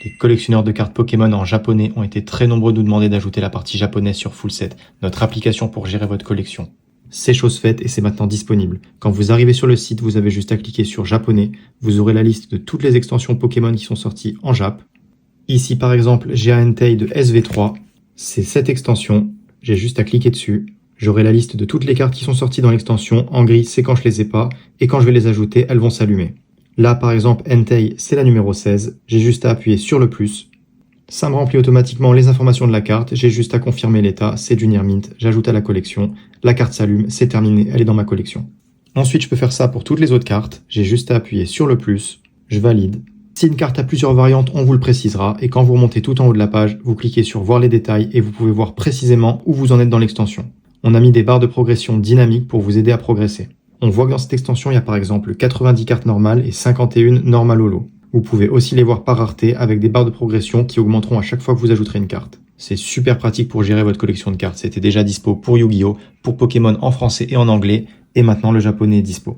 Les collectionneurs de cartes Pokémon en japonais ont été très nombreux de nous demander d'ajouter la partie japonaise sur Fullset, notre application pour gérer votre collection. C'est chose faite et c'est maintenant disponible. Quand vous arrivez sur le site, vous avez juste à cliquer sur japonais, vous aurez la liste de toutes les extensions Pokémon qui sont sorties en Jap. Ici par exemple, j'ai un Entei de SV3, c'est cette extension, j'ai juste à cliquer dessus. J'aurai la liste de toutes les cartes qui sont sorties dans l'extension, en gris c'est quand je les ai pas, et quand je vais les ajouter, elles vont s'allumer. Là par exemple, Entei c'est la numéro 16, j'ai juste à appuyer sur le plus. Ça me remplit automatiquement les informations de la carte, j'ai juste à confirmer l'état, c'est du Near Mint, j'ajoute à la collection, la carte s'allume, c'est terminé, elle est dans ma collection. Ensuite je peux faire ça pour toutes les autres cartes, j'ai juste à appuyer sur le plus, je valide. Si une carte a plusieurs variantes, on vous le précisera, et quand vous remontez tout en haut de la page, vous cliquez sur voir les détails et vous pouvez voir précisément où vous en êtes dans l'extension. On a mis des barres de progression dynamiques pour vous aider à progresser. On voit que dans cette extension, il y a par exemple 90 cartes normales et 51 normales holo. Vous pouvez aussi les voir par rareté avec des barres de progression qui augmenteront à chaque fois que vous ajouterez une carte. C'est super pratique pour gérer votre collection de cartes. C'était déjà dispo pour Yu-Gi-Oh!, pour Pokémon en français et en anglais, et maintenant le japonais est dispo.